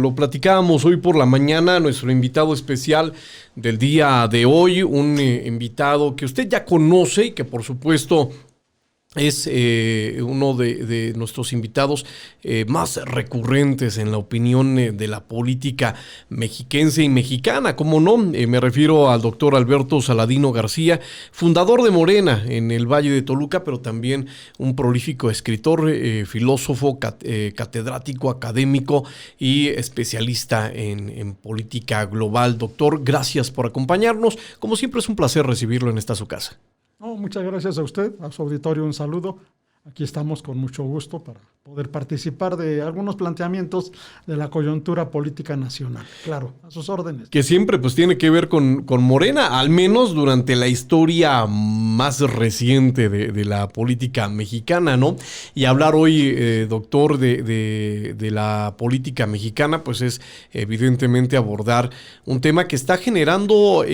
lo platicábamos hoy por la mañana, nuestro invitado especial del día de hoy, un invitado que usted ya conoce y que por supuesto es uno de nuestros invitados más recurrentes en la opinión de la política mexiquense y mexicana, ¿cómo no? Me refiero al doctor Alberto Saladino García, fundador de Morena en el Valle de Toluca, pero también un prolífico escritor, filósofo, catedrático, académico y especialista en política global. Doctor, gracias por acompañarnos. Como siempre es un placer recibirlo en esta su casa. No, muchas gracias a usted, a su auditorio un saludo. Aquí estamos con mucho gusto para poder participar de algunos planteamientos de la coyuntura política nacional. Claro, a sus órdenes. Que siempre pues tiene que ver con Morena, al menos durante la historia más reciente de la política mexicana, ¿no? Y hablar hoy, doctor, de la política mexicana, pues es evidentemente abordar un tema que está generando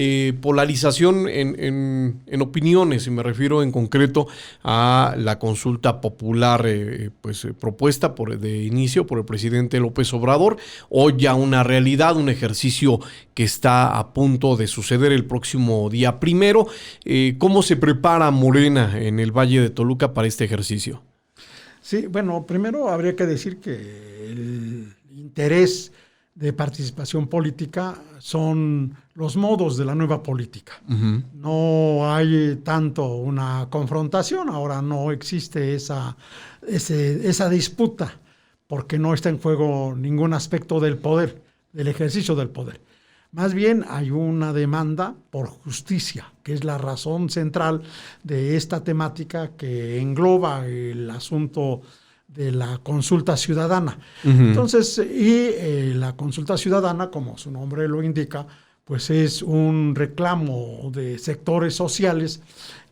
polarización en opiniones, y me refiero en concreto a la consulta popular propuesta de inicio por el presidente López Obrador, hoy ya una realidad, un ejercicio que está a punto de suceder el próximo día 1. ¿Cómo se prepara Morena en el Valle de Toluca para este ejercicio? Sí, bueno, primero habría que decir que el interés de participación política son los modos de la nueva política. Uh-huh. No hay tanto una confrontación, ahora no existe esa disputa, porque no está en juego ningún aspecto del poder, del ejercicio del poder. Más bien hay una demanda por justicia, que es la razón central de esta temática que engloba el asunto de la consulta ciudadana. Uh-huh. Entonces, la consulta ciudadana, como su nombre lo indica, pues es un reclamo de sectores sociales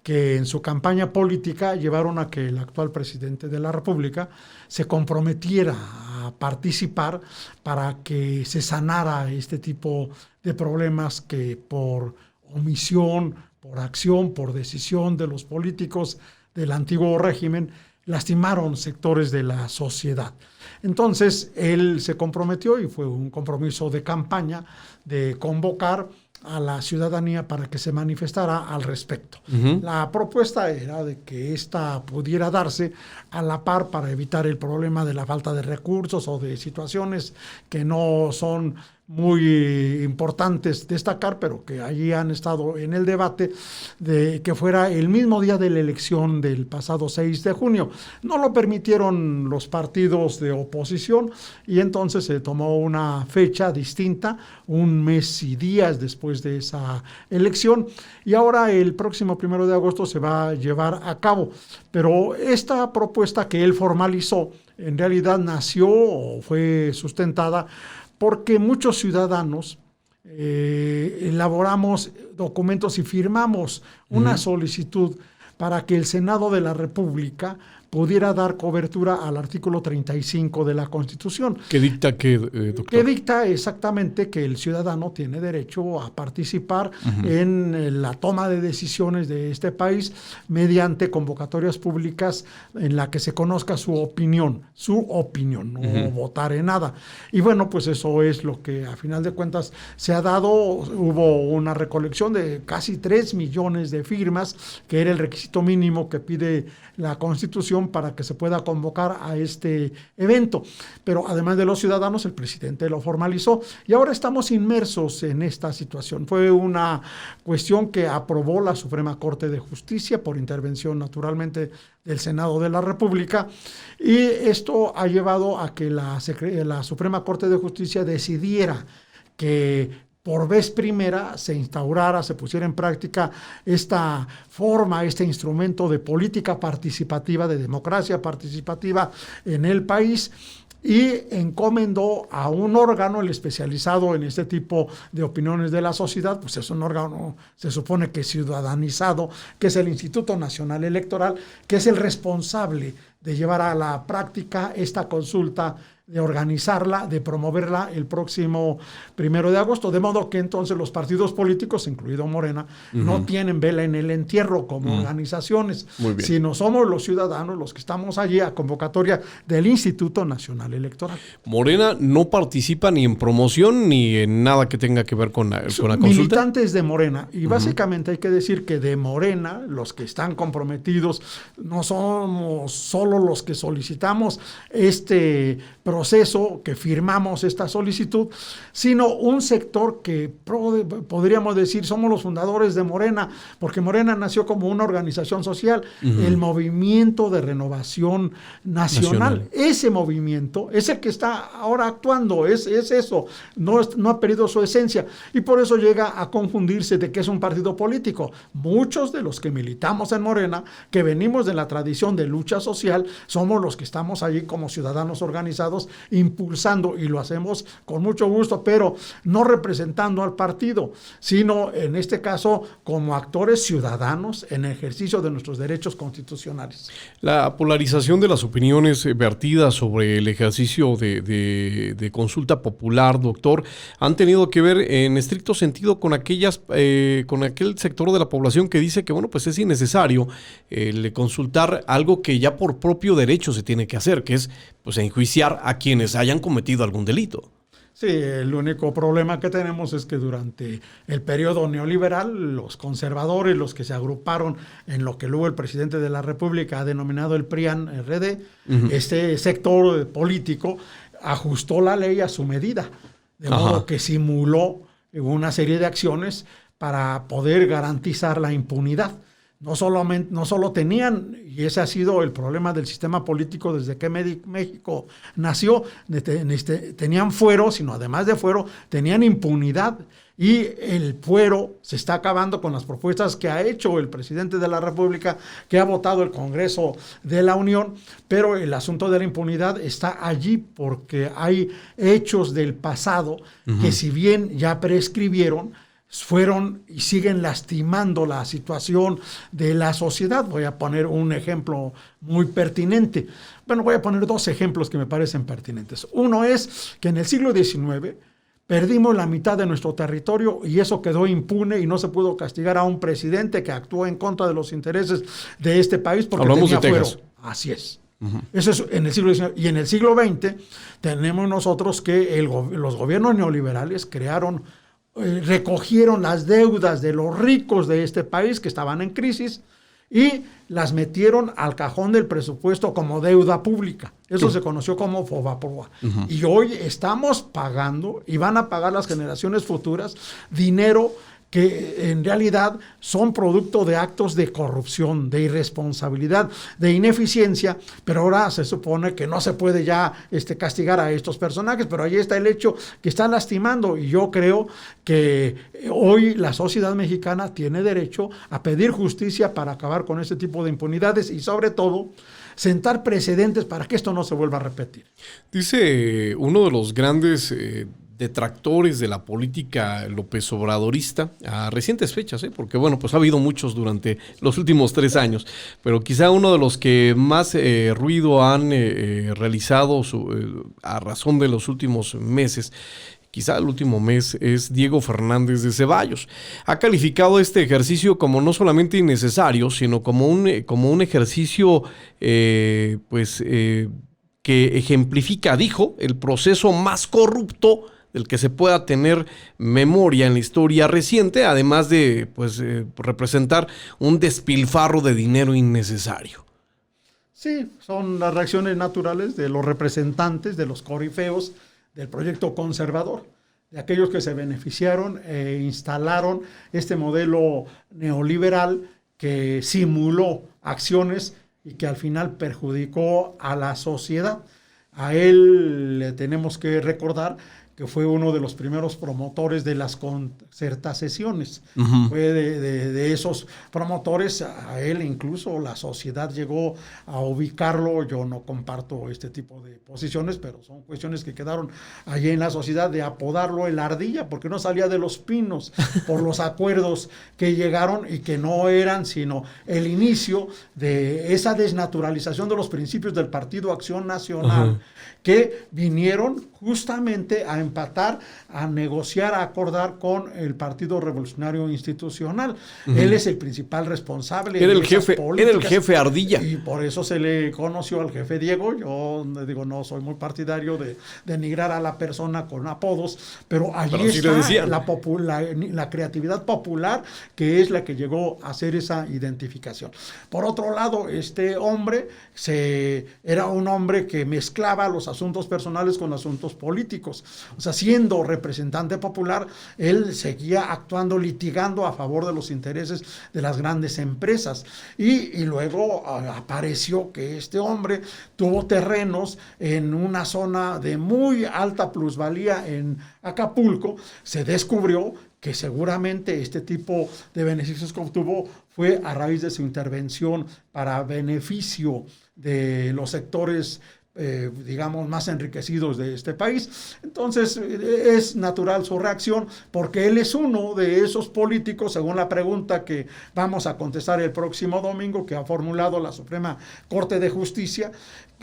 que en su campaña política llevaron a que el actual presidente de la República se comprometiera a participar para que se sanara este tipo de problemas que por omisión, por acción, por decisión de los políticos del antiguo régimen lastimaron sectores de la sociedad. Entonces, él se comprometió, y fue un compromiso de campaña, de convocar a la ciudadanía para que se manifestara al respecto. Uh-huh. La propuesta era de que esta pudiera darse a la par para evitar el problema de la falta de recursos o de situaciones que no son muy importantes destacar, pero que allí han estado en el debate, de que fuera el mismo día de la elección del pasado 6 de junio. No lo permitieron los partidos de oposición y entonces se tomó una fecha distinta, un mes y días después de esa elección, y ahora el próximo 1 de agosto se va a llevar a cabo. Pero esta propuesta que él formalizó en realidad nació o fue sustentada porque muchos ciudadanos elaboramos documentos y firmamos una solicitud para que el Senado de la República pudiera dar cobertura al artículo 35 de la Constitución. ¿Qué dicta qué, doctor? Que dicta exactamente que el ciudadano tiene derecho a participar en la toma de decisiones de este país mediante convocatorias públicas en la que se conozca su opinión, no votar en nada. Y bueno, pues eso es lo que a final de cuentas se ha dado. Hubo una recolección de casi 3 millones de firmas, que era el requisito mínimo que pide la Constitución para que se pueda convocar a este evento. Pero además de los ciudadanos, el presidente lo formalizó y ahora estamos inmersos en esta situación. Fue una cuestión que aprobó la Suprema Corte de Justicia por intervención, naturalmente, del Senado de la República, y esto ha llevado a que la Suprema Corte de Justicia decidiera que por vez primera se instaurara, se pusiera en práctica esta forma, este instrumento de política participativa, de democracia participativa en el país, y encomendó a un órgano, el especializado en este tipo de opiniones de la sociedad, pues es un órgano, se supone que ciudadanizado, que es el Instituto Nacional Electoral, que es el responsable de llevar a la práctica esta consulta de organizarla, de promoverla el próximo 1 de agosto, de modo que entonces los partidos políticos, incluido Morena, no tienen vela en el entierro como organizaciones, sino somos los ciudadanos los que estamos allí a convocatoria del Instituto Nacional Electoral. Morena no participa ni en promoción ni en nada que tenga que ver con la consulta. Militantes de Morena, y básicamente hay que decir que de Morena, los que están comprometidos, no somos solo los que solicitamos este proceso, que firmamos esta solicitud, sino un sector que podríamos decir somos los fundadores de Morena, porque Morena nació como una organización social, el Movimiento de Renovación Nacional. Ese movimiento es el que está ahora actuando, es eso, no ha perdido su esencia, y por eso llega a confundirse de que es un partido político. Muchos de los que militamos en Morena, que venimos de la tradición de lucha social, somos los que estamos allí como ciudadanos organizados, impulsando, y lo hacemos con mucho gusto, pero no representando al partido, sino en este caso como actores ciudadanos en ejercicio de nuestros derechos constitucionales. La polarización de las opiniones vertidas sobre el ejercicio de consulta popular, doctor, han tenido que ver en estricto sentido con aquel sector de la población que dice que, bueno, pues es innecesario consultar algo que ya por propio derecho se tiene que hacer, que es pues enjuiciar a quienes hayan cometido algún delito. Sí, el único problema que tenemos es que durante el periodo neoliberal, los conservadores, los que se agruparon en lo que luego el presidente de la República ha denominado el PRIAN-RD, este sector político ajustó la ley a su medida, de modo que simuló una serie de acciones para poder garantizar la impunidad. No solo tenían, y ese ha sido el problema del sistema político desde que México nació, tenían fuero, sino además de fuero, tenían impunidad. Y el fuero se está acabando con las propuestas que ha hecho el presidente de la República, que ha votado el Congreso de la Unión, pero el asunto de la impunidad está allí porque hay hechos del pasado que, si bien ya prescribieron, fueron y siguen lastimando la situación de la sociedad. Voy a poner un ejemplo muy pertinente. Bueno, voy a poner dos ejemplos que me parecen pertinentes. Uno es que en el siglo XIX perdimos la mitad de nuestro territorio y eso quedó impune y no se pudo castigar a un presidente que actuó en contra de los intereses de este país porque tenía fuero. Así es. Eso es en el siglo XIX. Y en el siglo XX tenemos nosotros que los gobiernos neoliberales recogieron las deudas de los ricos de este país que estaban en crisis y las metieron al cajón del presupuesto como deuda pública. Eso se conoció como FOBAPROA. Y hoy estamos pagando, y van a pagar las generaciones futuras, dinero que en realidad son producto de actos de corrupción, de irresponsabilidad, de ineficiencia, pero ahora se supone que no se puede ya castigar a estos personajes, pero ahí está el hecho que está lastimando, y yo creo que hoy la sociedad mexicana tiene derecho a pedir justicia para acabar con este tipo de impunidades y sobre todo sentar precedentes para que esto no se vuelva a repetir. Dice uno de los grandes detractores de la política López Obradorista a recientes fechas, porque bueno, pues ha habido muchos durante los últimos 3 años, pero quizá uno de los que más ruido han realizado a razón de los últimos meses, quizá el último mes, es Diego Fernández de Ceballos. Ha calificado este ejercicio como no solamente innecesario, sino como un ejercicio que ejemplifica, dijo, el proceso más corrupto del que se pueda tener memoria en la historia reciente, además de representar un despilfarro de dinero innecesario. Sí, son las reacciones naturales de los representantes, de los corifeos del proyecto conservador, de aquellos que se beneficiaron e instalaron este modelo neoliberal que simuló acciones y que al final perjudicó a la sociedad. A él le tenemos que recordar que fue uno de los primeros promotores de las concertaciones. Fue de esos promotores, a él incluso la sociedad llegó a ubicarlo. Yo no comparto este tipo de posiciones, pero son cuestiones que quedaron allí en la sociedad, de apodarlo el Ardilla, porque no salía de los pinos por los acuerdos que llegaron y que no eran sino el inicio de esa desnaturalización de los principios del Partido Acción Nacional, que vinieron justamente a empatar, a negociar, a acordar con el Partido Revolucionario Institucional. Él es el principal responsable. Era el jefe ardilla. Y por eso se le conoció al jefe Diego. Yo digo, no soy muy partidario de denigrar a la persona con apodos, pero allí está la creatividad popular, que es la que llegó a hacer esa identificación. Por otro lado, este hombre era un hombre que mezclaba los asuntos personales con asuntos políticos. O sea, siendo representante popular, él seguía actuando, litigando a favor de los intereses de las grandes empresas. Y luego apareció que este hombre tuvo terrenos en una zona de muy alta plusvalía en Acapulco. Se descubrió que seguramente este tipo de beneficios que obtuvo fue a raíz de su intervención para beneficio de los sectores digamos, más enriquecidos de este país. Entonces, es natural su reacción, porque él es uno de esos políticos, según la pregunta que vamos a contestar el próximo domingo, que ha formulado la Suprema Corte de Justicia.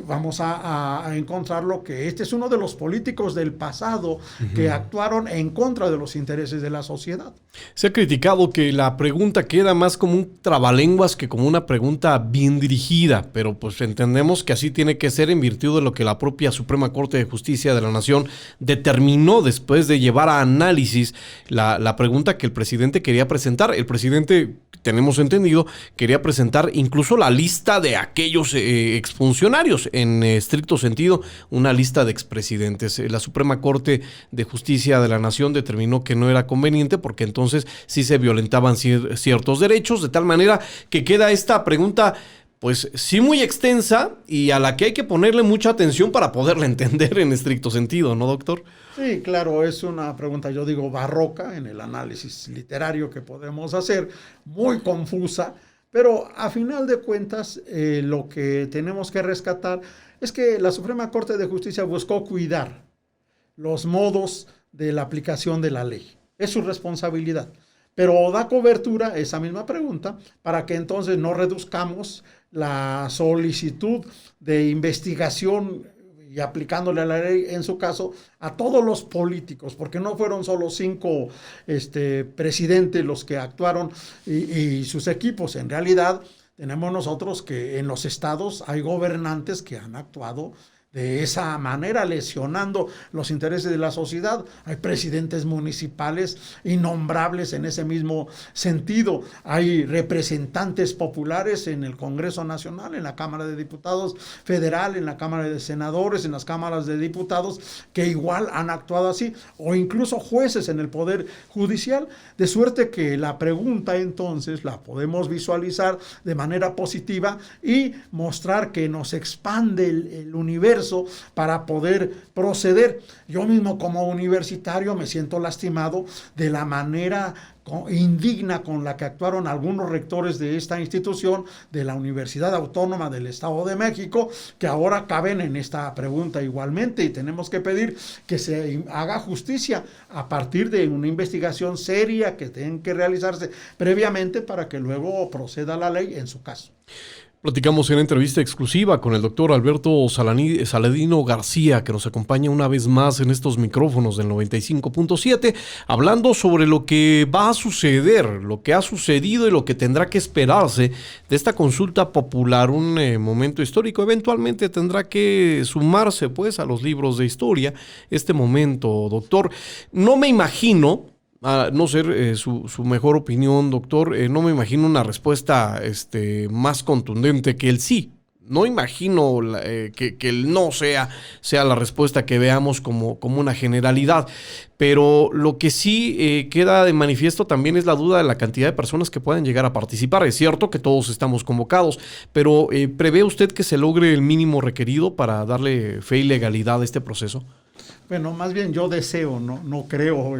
Vamos a encontrarlo que este es uno de los políticos del pasado que actuaron en contra de los intereses de la sociedad. Se ha criticado que la pregunta queda más como un trabalenguas que como una pregunta bien dirigida, pero pues entendemos que así tiene que ser en virtud de lo que la propia Suprema Corte de Justicia de la Nación determinó después de llevar a análisis la pregunta que el presidente quería presentar. El presidente, tenemos entendido, quería presentar incluso la lista de aquellos exfuncionarios, en estricto sentido, una lista de expresidentes. La Suprema Corte de Justicia de la Nación determinó que no era conveniente porque entonces sí se violentaban ciertos derechos, de tal manera que queda esta pregunta pues sí muy extensa y a la que hay que ponerle mucha atención para poderla entender en estricto sentido, ¿no, doctor? Sí, claro, es una pregunta, yo digo, barroca en el análisis literario que podemos hacer, muy confusa, pero a final de cuentas lo que tenemos que rescatar es que la Suprema Corte de Justicia buscó cuidar los modos de la aplicación de la ley. Es su responsabilidad. Pero da cobertura a esa misma pregunta para que entonces no reduzcamos la solicitud de investigación y aplicándole a la ley, en su caso, a todos los políticos, porque no fueron solo 5 presidentes los que actuaron y sus equipos. En realidad, tenemos nosotros que en los estados hay gobernantes que han actuado de esa manera, lesionando los intereses de la sociedad. Hay presidentes municipales innombrables en ese mismo sentido. Hay representantes populares en el Congreso Nacional, en la Cámara de Diputados Federal, en la Cámara de Senadores, en las cámaras de diputados, que igual han actuado así, o incluso jueces en el Poder Judicial, de suerte que la pregunta entonces la podemos visualizar de manera positiva y mostrar que nos expande el universo para poder proceder. Yo mismo como universitario me siento lastimado de la manera indigna con la que actuaron algunos rectores de esta institución, de la Universidad Autónoma del Estado de México, que ahora caben en esta pregunta igualmente, y tenemos que pedir que se haga justicia a partir de una investigación seria que tiene que realizarse previamente para que luego proceda la ley en su caso. Platicamos en entrevista exclusiva con el doctor Alberto Saladino García, que nos acompaña una vez más en estos micrófonos del 95.7, hablando sobre lo que va a suceder, lo que ha sucedido y lo que tendrá que esperarse de esta consulta popular, un momento histórico. Eventualmente tendrá que sumarse pues a los libros de historia este momento, doctor. No me imagino, a no ser su mejor opinión, doctor, no me imagino una respuesta más contundente que el sí. No imagino que el no sea la respuesta que veamos como una generalidad. Pero lo que sí queda de manifiesto también es la duda de la cantidad de personas que puedan llegar a participar. Es cierto que todos estamos convocados, pero ¿prevé usted que se logre el mínimo requerido para darle fe y legalidad a este proceso? Bueno, más bien yo deseo, no creo,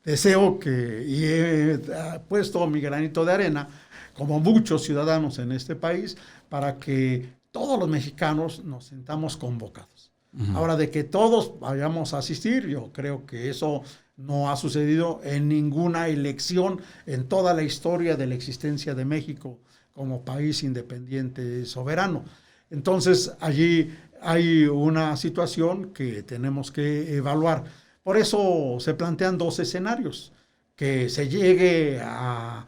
deseo que, y he puesto mi granito de arena, como muchos ciudadanos en este país, para que todos los mexicanos nos sintamos convocados. Uh-huh. Ahora, de que todos vayamos a asistir, yo creo que eso no ha sucedido en ninguna elección en toda la historia de la existencia de México como país independiente soberano. Entonces, allí hay una situación que tenemos que evaluar. Por eso se plantean dos escenarios: que se llegue a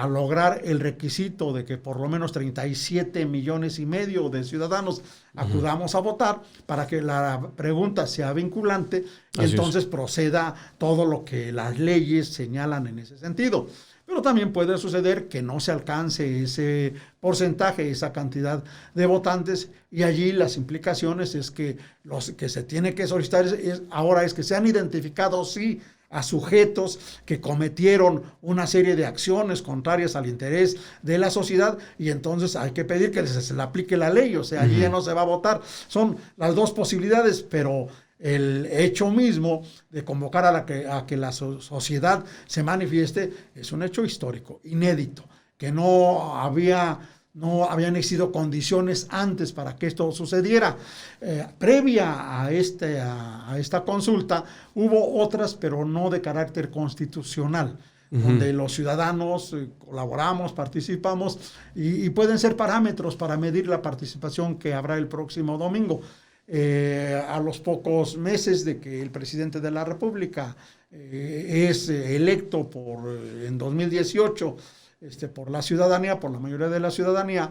lograr el requisito de que por lo menos 37,5 millones de ciudadanos acudamos a votar para que la pregunta sea vinculante y entonces proceda todo lo que las leyes señalan en ese sentido. Pero también puede suceder que no se alcance ese porcentaje, esa cantidad de votantes, y allí las implicaciones es que los que se tiene que solicitar ahora es que sean identificados, sí, a sujetos que cometieron una serie de acciones contrarias al interés de la sociedad, y entonces hay que pedir que se le aplique la ley, o sea, allí ya no se va a votar. Son las dos posibilidades, pero el hecho mismo de convocar a que la sociedad se manifieste es un hecho histórico, inédito, que no habían existido condiciones antes para que esto sucediera. Previa a esta consulta hubo otras, pero no de carácter constitucional, donde los ciudadanos colaboramos, participamos, y pueden ser parámetros para medir la participación que habrá el próximo domingo. A los pocos meses de que el presidente de la República es electo en 2018 por la ciudadanía, por la mayoría de la ciudadanía,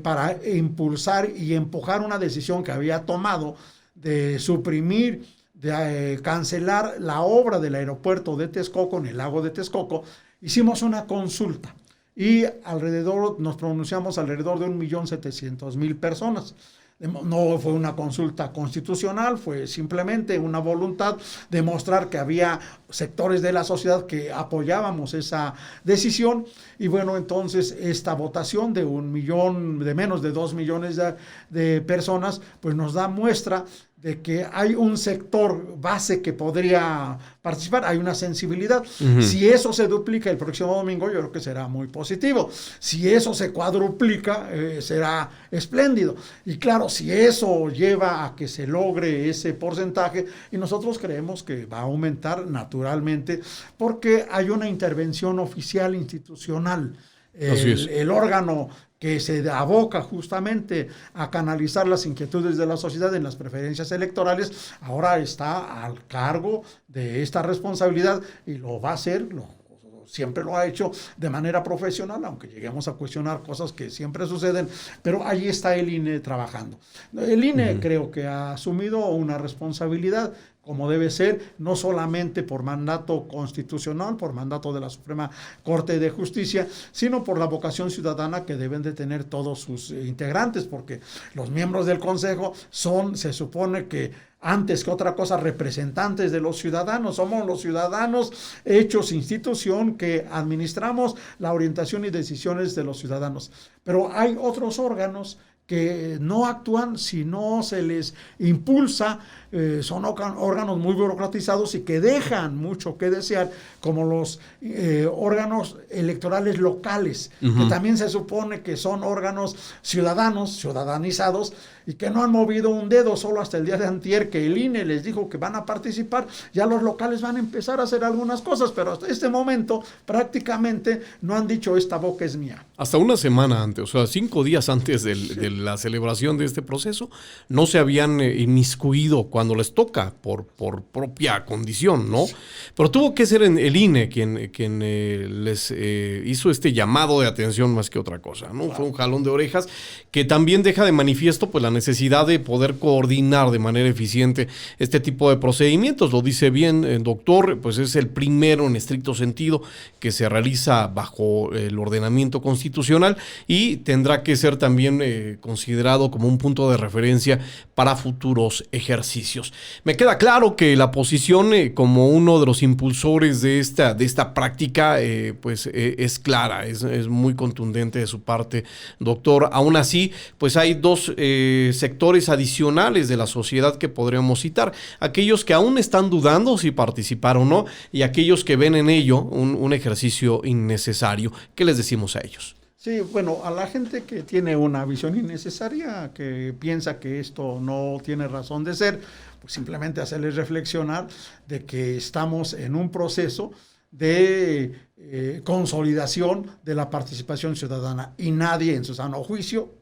para impulsar y empujar una decisión que había tomado de suprimir, de cancelar la obra del aeropuerto de Texcoco, en el lago de Texcoco. Hicimos una consulta y nos pronunciamos alrededor de 1,700,000 personas. No fue una consulta constitucional, fue simplemente una voluntad de mostrar que había sectores de la sociedad que apoyábamos esa decisión. Y bueno, entonces esta votación de menos de 2 millones de personas, pues nos da muestra de que hay un sector base que podría participar, hay una sensibilidad. Si eso se duplica el próximo domingo, yo creo que será muy positivo. Si eso se cuadruplica, será espléndido. Y claro, si eso lleva a que se logre ese porcentaje, y nosotros creemos que va a aumentar naturalmente, porque hay una intervención oficial institucional. El órgano que se aboca justamente a canalizar las inquietudes de la sociedad en las preferencias electorales, ahora está al cargo de esta responsabilidad y lo va a hacer, siempre lo ha hecho de manera profesional, aunque lleguemos a cuestionar cosas que siempre suceden, pero allí está el INE trabajando. El INE creo que ha asumido una responsabilidad como debe ser, no solamente por mandato constitucional, por mandato de la Suprema Corte de Justicia, sino por la vocación ciudadana que deben de tener todos sus integrantes, porque los miembros del Consejo se supone que antes que otra cosa, representantes de los ciudadanos. Somos los ciudadanos hechos institución que administramos la orientación y decisiones de los ciudadanos. Pero hay otros órganos que no actúan si no se les impulsa, son órganos muy burocratizados y que dejan mucho que desear, como los órganos electorales locales, que también se supone que son órganos ciudadanizados, y que no han movido un dedo. Solo hasta el día de antier, que el INE les dijo que van a participar, ya los locales van a empezar a hacer algunas cosas, pero hasta este momento prácticamente no han dicho esta boca es mía. Hasta una semana antes, o sea, 5 días antes de la celebración de este proceso, no se habían inmiscuido cuando les toca por propia condición, ¿no? Sí. Pero tuvo que ser el INE quien les hizo este llamado de atención más que otra cosa, ¿no? Claro. Fue un jalón de orejas que también deja de manifiesto pues la necesidad de poder coordinar de manera eficiente este tipo de procedimientos. Lo dice bien el doctor, pues es el primero en estricto sentido que se realiza bajo el ordenamiento constitucional y tendrá que ser también considerado como un punto de referencia para futuros ejercicios. Me queda claro que la posición como uno de los impulsores de esta práctica pues es clara, es muy contundente de su parte, doctor. Aún así, pues hay dos sectores adicionales de la sociedad que podríamos citar, aquellos que aún están dudando si participar o no y aquellos que ven en ello un ejercicio innecesario. ¿Qué les decimos a ellos? Sí, bueno, a la gente que tiene una visión innecesaria, que piensa que esto no tiene razón de ser, pues simplemente hacerles reflexionar de que estamos en un proceso de consolidación de la participación ciudadana y nadie en su sano juicio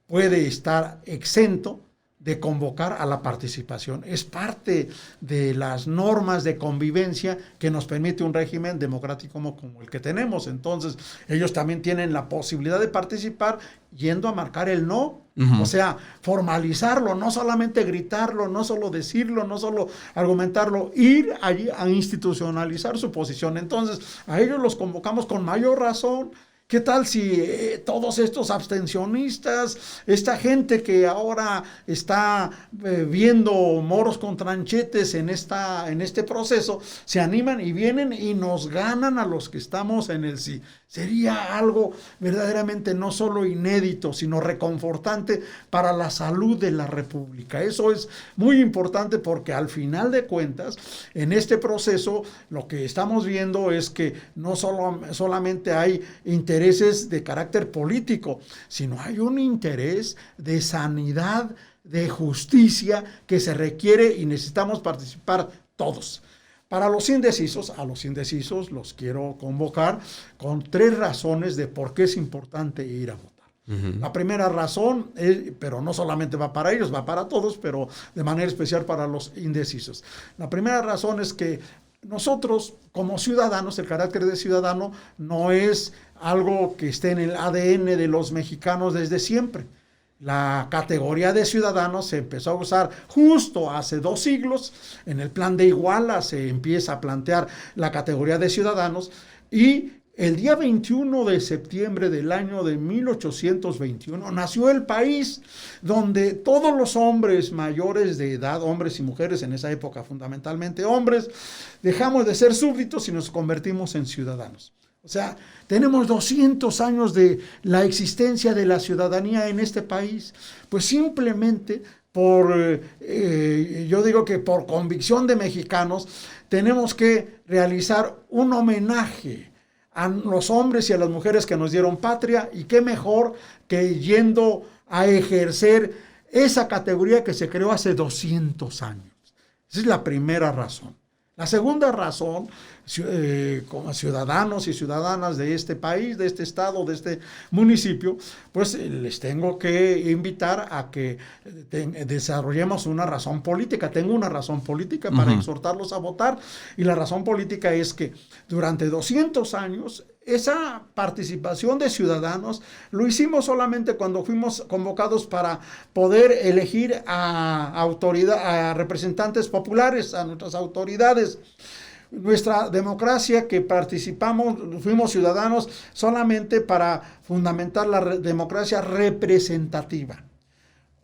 puede estar exento de convocar a la participación. Es parte de las normas de convivencia que nos permite un régimen democrático como el que tenemos. Entonces, ellos también tienen la posibilidad de participar yendo a marcar el no. O sea, formalizarlo, no solamente gritarlo, no solo decirlo, no solo argumentarlo, ir allí a institucionalizar su posición. Entonces, a ellos los convocamos con mayor razón. ¿Qué tal si todos estos abstencionistas, esta gente que ahora está viendo moros con tranchetes en este proceso, se animan y vienen y nos ganan a los que estamos en el sí? Sería algo verdaderamente no solo inédito, sino reconfortante para la salud de la República. Eso es muy importante porque al final de cuentas, en este proceso, lo que estamos viendo es que no solamente hay intereses de carácter político, sino hay un interés de sanidad, de justicia que se requiere y necesitamos participar todos. Para los indecisos, a los indecisos los quiero convocar con 3 razones de por qué es importante ir a votar. La primera razón, pero no solamente va para ellos, va para todos, pero de manera especial para los indecisos. La primera razón es que nosotros, como ciudadanos, el carácter de ciudadano no es algo que esté en el ADN de los mexicanos desde siempre. La categoría de ciudadanos se empezó a usar justo hace 2 siglos. En el Plan de Iguala se empieza a plantear la categoría de ciudadanos y el día 21 de septiembre del año de 1821 nació el país donde todos los hombres mayores de edad, hombres y mujeres, en esa época fundamentalmente hombres, dejamos de ser súbditos y nos convertimos en ciudadanos. O sea, tenemos 200 años de la existencia de la ciudadanía en este país, pues simplemente yo digo que por convicción de mexicanos, tenemos que realizar un homenaje a los hombres y a las mujeres que nos dieron patria, y qué mejor que yendo a ejercer esa categoría que se creó hace 200 años. Esa es la primera razón. La segunda razón, como ciudadanos y ciudadanas de este país, de este estado, de este municipio, pues les tengo que invitar a que desarrollemos una razón política. Tengo una razón política para exhortarlos a votar, y la razón política es que durante 200 años esa participación de ciudadanos lo hicimos solamente cuando fuimos convocados para poder elegir a representantes populares, a nuestras autoridades. Nuestra democracia que participamos, fuimos ciudadanos solamente para fundamentar la democracia representativa.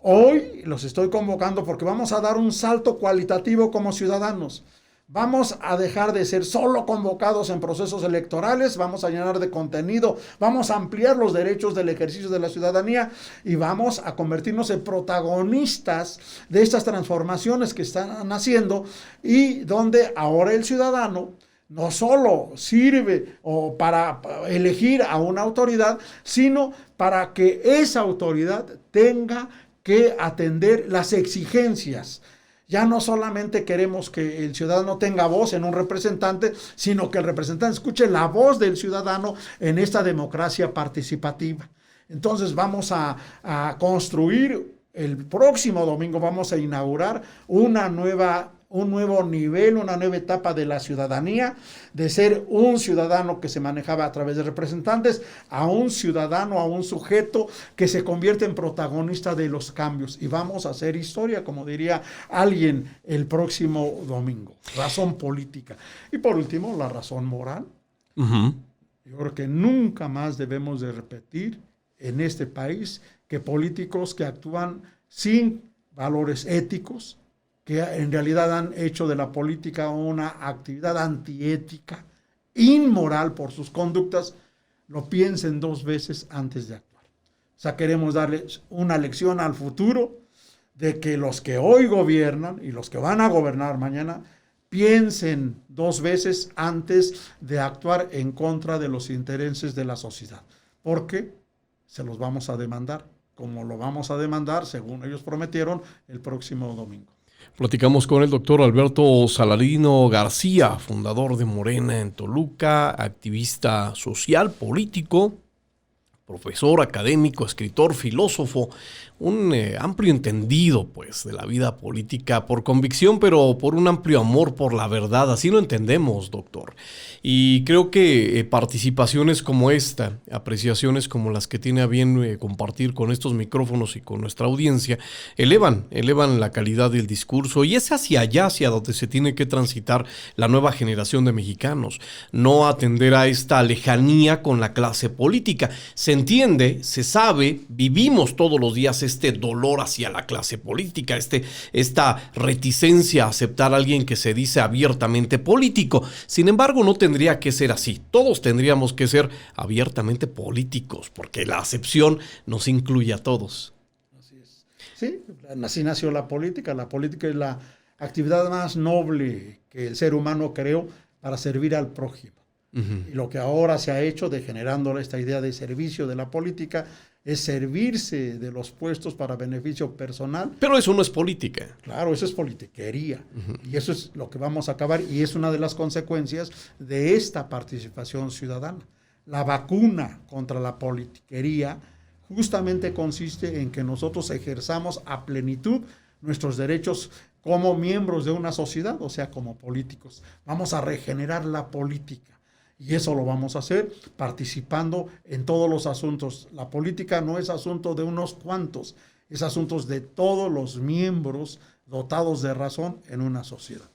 Hoy los estoy convocando porque vamos a dar un salto cualitativo como ciudadanos. Vamos a dejar de ser solo convocados en procesos electorales, vamos a llenar de contenido, vamos a ampliar los derechos del ejercicio de la ciudadanía y vamos a convertirnos en protagonistas de estas transformaciones que están haciendo, y donde ahora el ciudadano no solo sirve para elegir a una autoridad, sino para que esa autoridad tenga que atender las exigencias. Ya no solamente queremos que el ciudadano tenga voz en un representante, sino que el representante escuche la voz del ciudadano en esta democracia participativa. Entonces vamos a construir, el próximo domingo vamos a inaugurar un nuevo nivel, una nueva etapa de la ciudadanía, de ser un ciudadano que se manejaba a través de representantes, a un ciudadano, a un sujeto que se convierte en protagonista de los cambios. Y vamos a hacer historia, como diría alguien, el próximo domingo. Razón política. Y por último, la razón moral. Yo creo que nunca más debemos de repetir en este país que políticos que actúan sin valores éticos, que en realidad han hecho de la política una actividad antiética, inmoral por sus conductas, lo piensen 2 veces antes de actuar. O sea, queremos darles una lección al futuro de que los que hoy gobiernan y los que van a gobernar mañana piensen 2 veces antes de actuar en contra de los intereses de la sociedad, porque se los vamos a demandar, como lo vamos a demandar, según ellos prometieron, el próximo domingo. Platicamos con el doctor Alberto Salarino García, fundador de Morena en Toluca, activista social, político, profesor, académico, escritor, filósofo, un amplio entendido, pues, de la vida política por convicción, pero por un amplio amor por la verdad. Así lo entendemos, doctor. Y creo que participaciones como esta, apreciaciones como las que tiene a bien compartir con estos micrófonos y con nuestra audiencia, elevan la calidad del discurso, y es hacia allá, hacia donde se tiene que transitar la nueva generación de mexicanos. No atender a esta lejanía con la clase política. Se entiende, se sabe, vivimos todos los días este dolor hacia la clase política, esta reticencia a aceptar a alguien que se dice abiertamente político. Sin embargo, no tendría que ser así. Todos tendríamos que ser abiertamente políticos, porque la acepción nos incluye a todos. Así es. Sí, así nació la política. La política es la actividad más noble que el ser humano creó para servir al prójimo. Y lo que ahora se ha hecho, degenerando esta idea de servicio de la política, es servirse de los puestos para beneficio personal. Pero eso no es política. Claro, eso es politiquería. Y eso es lo que vamos a acabar, y es una de las consecuencias de esta participación ciudadana. La vacuna contra la politiquería justamente consiste en que nosotros ejerzamos a plenitud nuestros derechos como miembros de una sociedad, o sea, como políticos. Vamos a regenerar la política. Y eso lo vamos a hacer participando en todos los asuntos. La política no es asunto de unos cuantos, es asunto de todos los miembros dotados de razón en una sociedad.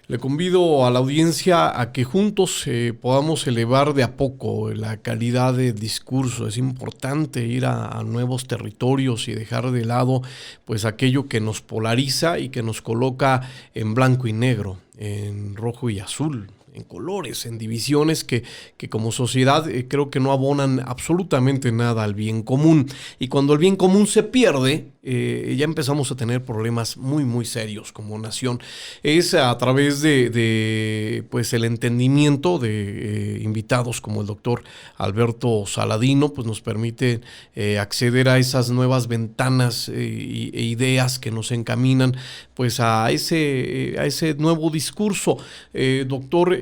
Le convido a la audiencia a que juntos podamos elevar de a poco la calidad de discurso. Es importante ir a nuevos territorios y dejar de lado pues aquello que nos polariza y que nos coloca en blanco y negro, en rojo y azul, en colores, en divisiones que como sociedad creo que no abonan absolutamente nada al bien común. Y cuando el bien común se pierde, ya empezamos a tener problemas muy, muy serios como nación. Es a través de pues el entendimiento de invitados como el doctor Alberto Saladino, pues nos permite acceder a esas nuevas ventanas e ideas que nos encaminan pues a ese nuevo discurso. Doctor,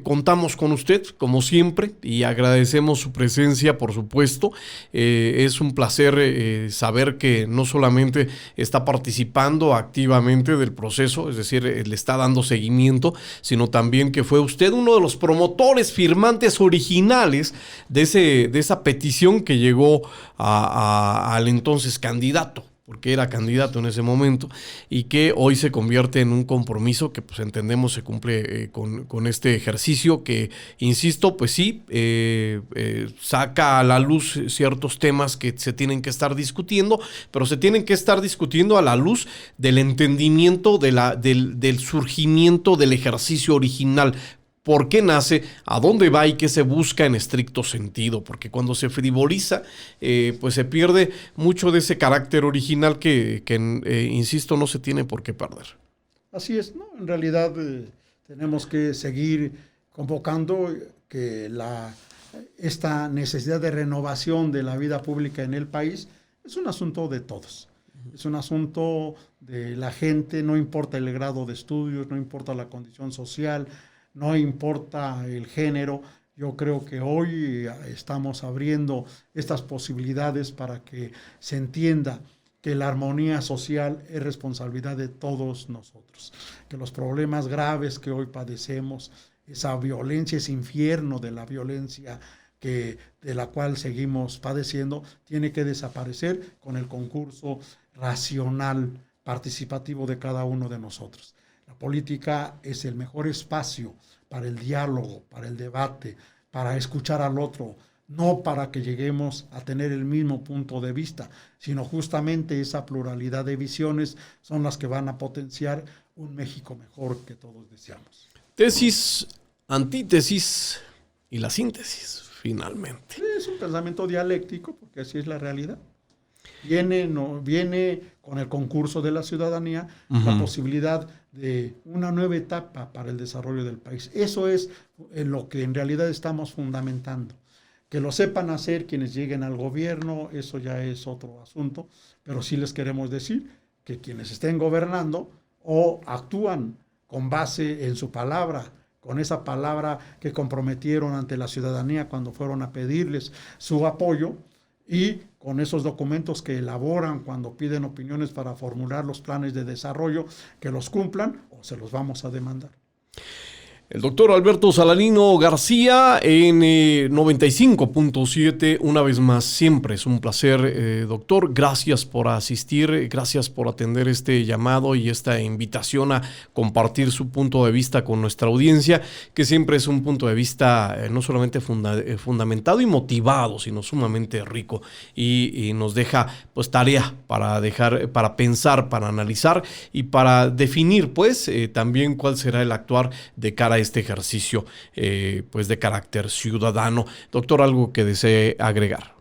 contamos con usted como siempre y agradecemos su presencia, por supuesto. Es un placer saber que no solamente está participando activamente del proceso, es decir, le está dando seguimiento, sino también que fue usted uno de los promotores firmantes originales de esa petición que llegó al entonces candidato, porque era candidato en ese momento, y que hoy se convierte en un compromiso que pues entendemos se cumple con este ejercicio que, insisto, pues sí, saca a la luz ciertos temas que se tienen que estar discutiendo, pero se tienen que estar discutiendo a la luz del entendimiento del surgimiento del ejercicio original. ¿Por qué nace? ¿A dónde va? ¿Y qué se busca en estricto sentido? Porque cuando se frivoliza, pues se pierde mucho de ese carácter original que insisto, no se tiene por qué perder. Así es, ¿no? En realidad tenemos que seguir convocando que esta necesidad de renovación de la vida pública en el país es un asunto de todos. Es un asunto de la gente, no importa el grado de estudios, no importa la condición social, no importa el género. Yo creo que hoy estamos abriendo estas posibilidades para que se entienda que la armonía social es responsabilidad de todos nosotros, que los problemas graves que hoy padecemos, esa violencia, ese infierno de la violencia de la cual seguimos padeciendo, tiene que desaparecer con el concurso racional, participativo de cada uno de nosotros. La política es el mejor espacio para el diálogo, para el debate, para escuchar al otro, no para que lleguemos a tener el mismo punto de vista, sino justamente esa pluralidad de visiones son las que van a potenciar un México mejor que todos deseamos. Tesis, antítesis y la síntesis, finalmente. Es un pensamiento dialéctico, porque así es la realidad. Viene con el concurso de la ciudadanía la posibilidad de una nueva etapa para el desarrollo del país. Eso es lo que en realidad estamos fundamentando. Que lo sepan hacer quienes lleguen al gobierno, eso ya es otro asunto, pero sí les queremos decir que quienes estén gobernando o actúan con base en su palabra, con esa palabra que comprometieron ante la ciudadanía cuando fueron a pedirles su apoyo, y con esos documentos que elaboran cuando piden opiniones para formular los planes de desarrollo, que los cumplan o se los vamos a demandar. El doctor Alberto Saladino García en 95.7, una vez más, siempre es un placer, doctor. Gracias por asistir, gracias por atender este llamado y esta invitación a compartir su punto de vista con nuestra audiencia, que siempre es un punto de vista no solamente fundamentado y motivado, sino sumamente rico, y nos deja pues tarea para pensar, para analizar y para definir pues también cuál será el actuar de cara a este ejercicio pues de carácter ciudadano. Doctor, ¿algo que desee agregar?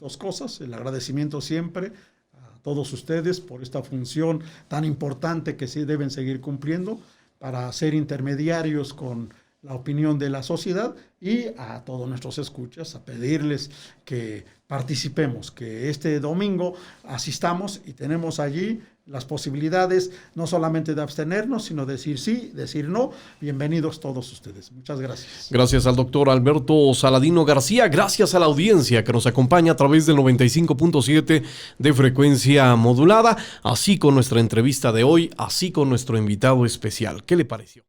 Dos cosas, el agradecimiento siempre a todos ustedes por esta función tan importante que sí deben seguir cumpliendo para ser intermediarios con la opinión de la sociedad, y a todos nuestros escuchas a pedirles que participemos, que este domingo asistamos y tenemos allí las posibilidades no solamente de abstenernos, sino decir sí, decir no. Bienvenidos todos ustedes. Muchas gracias. Gracias al doctor Alberto Saladino García, gracias a la audiencia que nos acompaña a través del 95.7 de frecuencia modulada, así con nuestra entrevista de hoy, así con nuestro invitado especial. ¿Qué le pareció?